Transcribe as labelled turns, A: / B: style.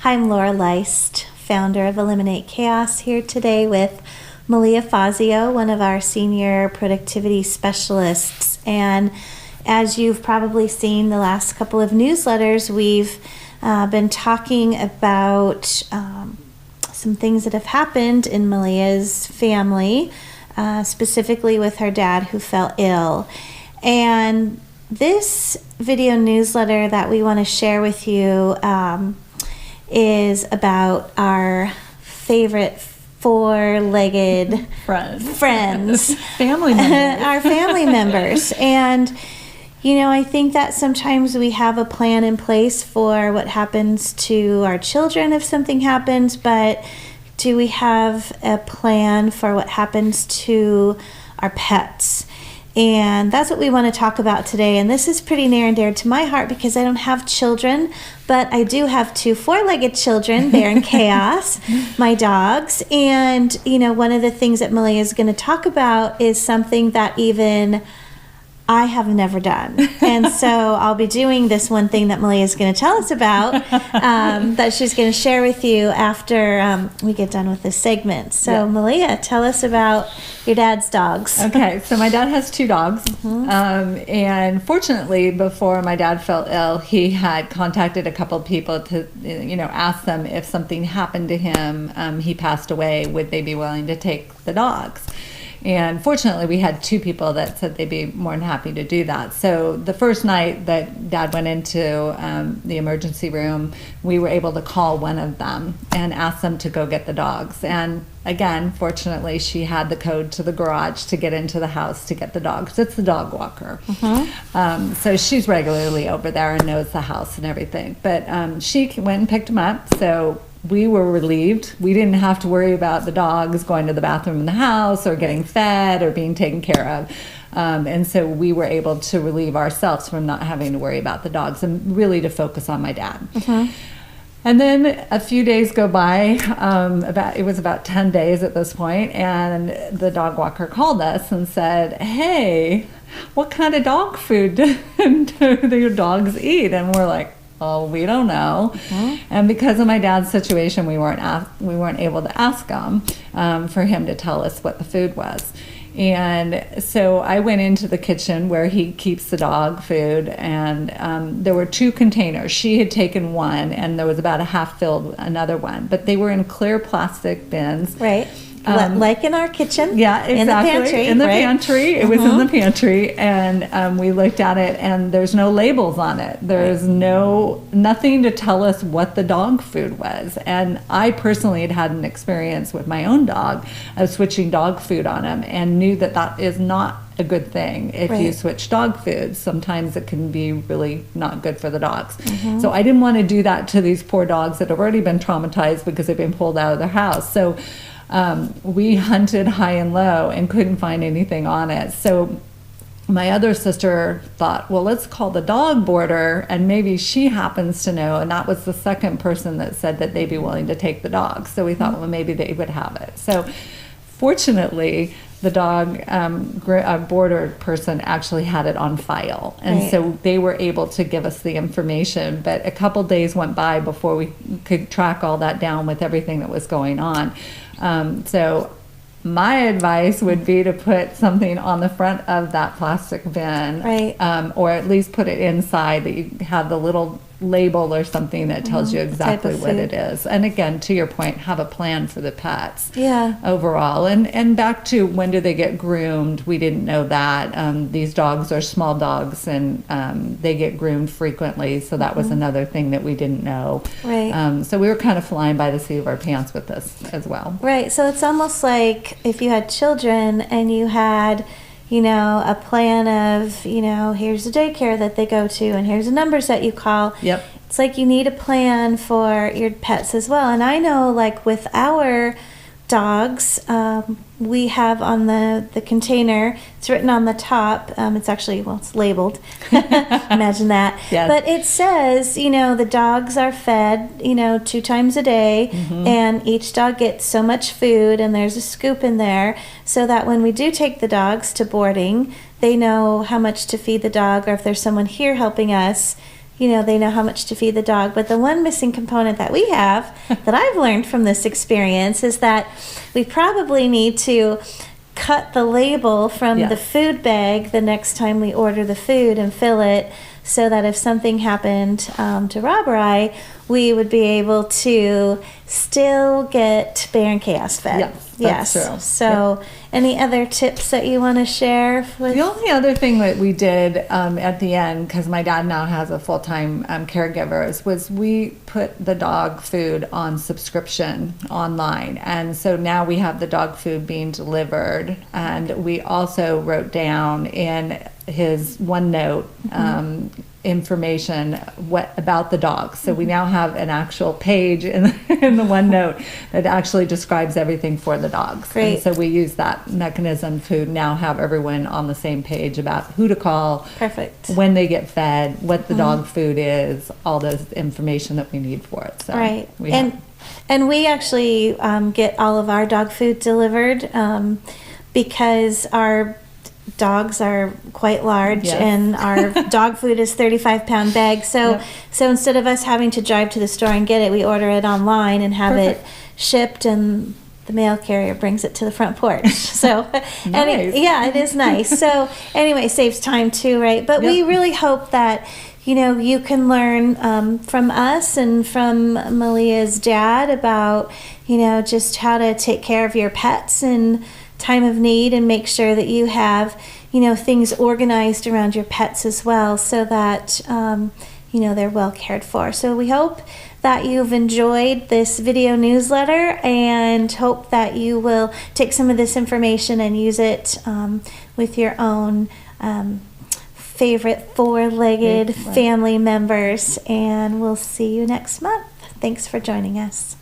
A: Hi, I'm Laura Leist, founder of Eliminate Chaos, here today with Malia Fazzio, one of our senior productivity specialists. And as you've probably seen the last couple of newsletters, we've been talking about some things that have happened in Malia's family, specifically with her dad who fell ill. And this video newsletter that we want to share with you is about our favorite four-legged friends.
B: Family members.
A: Our family members. And, you know, I think that sometimes we have a plan in place for what happens to our children if something happens, but do we have a plan for what happens to our pets? And that's what we want to talk about today. And this is pretty near and dear to my heart because I don't have children, but I do have two four-legged children, Bear and Chaos, my dogs. And, you know, one of the things that Malia is going to talk about is something that even I have never done. And so I'll be doing this one thing that Malia is going to tell us about that she's going to share with you after we get done with this segment. So yeah. Malia, tell us about your dad's dogs.
B: Okay, so my dad has two dogs. And fortunately, before my dad fell ill, he had contacted a couple of people to, ask them if something happened to him, he passed away, would they be willing to take the dogs? And fortunately, we had two people that said they'd be more than happy to do that. So the first night that Dad went into the emergency room, we were able to call one of them and ask them to go get the dogs. And again, fortunately, she had the code to the garage to get into the house to get the dogs. It's the dog walker. So she's regularly over there and knows the house and everything. But she went and picked them up. So we were relieved. We didn't have to worry about the dogs going to the bathroom in the house or getting fed or being taken care of. And so we were able to relieve ourselves from not having to worry about the dogs and really to focus on my dad. And then a few days go by, it was about 10 days at this point, and the dog walker called us and said, "Hey, what kind of dog food do your dogs eat?" And we're like, "Oh, we don't know." And because of my dad's situation, we weren't able to ask him for him to tell us what the food was. And so I went into the kitchen where he keeps the dog food, and there were two containers. She had taken one, and there was about a half filled another one, but they were in clear plastic bins.
A: Right. Like in our kitchen.
B: Yeah, exactly.
A: In the pantry.
B: In the pantry. It was in the pantry, and we looked at it, and there's no labels on it. There's nothing to tell us what the dog food was. And I personally had an experience with my own dog of switching dog food on him, and knew that is not a good thing if you switch dog food. Sometimes it can be really not good for the dogs. So I didn't want to do that to these poor dogs that have already been traumatized because they've been pulled out of their house. So we hunted high and low and couldn't find anything on it. So my other sister thought, well, let's call the dog boarder, and maybe she happens to know. And that was the second person that said that they'd be willing to take the dog. So we thought, well, maybe they would have it. So fortunately, the dog boarder person actually had it on file. And so they were able to give us the information. But a couple days went by before we could track all that down with everything that was going on. So my advice would be to put something on the front of that plastic bin, or at least put it inside that you have the little label or something that tells you exactly what it is. And again, to your point, have a plan for the pets overall. And back to when do they get groomed, we didn't know that. These dogs are small dogs, and they get groomed frequently, so that was another thing that we didn't know. So we were kind of flying by the seat of our pants with this as well.
A: So it's almost like if you had children and you had a plan of, here's the daycare that they go to and here's the numbers that you call. It's like you need a plan for your pets as well. And I know, like with our dogs, we have on the container, it's written on the top, it's actually, it's labeled, imagine that. But it says, the dogs are fed, 2 times a day, and each dog gets so much food, and there's a scoop in there, so that when we do take the dogs to boarding, they know how much to feed the dog, or if there's someone here helping us, they know how much to feed the dog. But the one missing component that we have that I've learned from this experience is that we probably need to cut the label from the food bag the next time we order the food and fill it, so that if something happened to Rob or I, we would be able to still get Bear and Chaos fed.
B: Yes, that's true.
A: So any other tips that you want to share?
B: The only other thing that we did at the end, because my dad now has a full-time caregiver, was we put the dog food on subscription online. And so now we have the dog food being delivered. And we also wrote down in his OneNote information about the dogs. So we now have an actual page in the OneNote that actually describes everything for the dogs.
A: Great.
B: And so we use that mechanism to now have everyone on the same page about who to call,
A: perfect,
B: when they get fed, what the dog food is, all those information that we need for it. So
A: right. And we actually get all of our dog food delivered because our dogs are quite large, and our dog food is 35-pound bags. So instead of us having to drive to the store and get it, we order it online and have it shipped, and the mail carrier brings it to the front porch. So
B: nice.
A: It is nice. So anyway, saves time too, right? But we really hope that you can learn from us and from Malia's dad about just how to take care of your pets in time of need, and make sure that you have things organized around your pets as well, so that they're well cared for. So we hope that you've enjoyed this video newsletter, and hope that you will take some of this information and use it with your own favorite four-legged family members. And we'll see you next month. Thanks for joining us.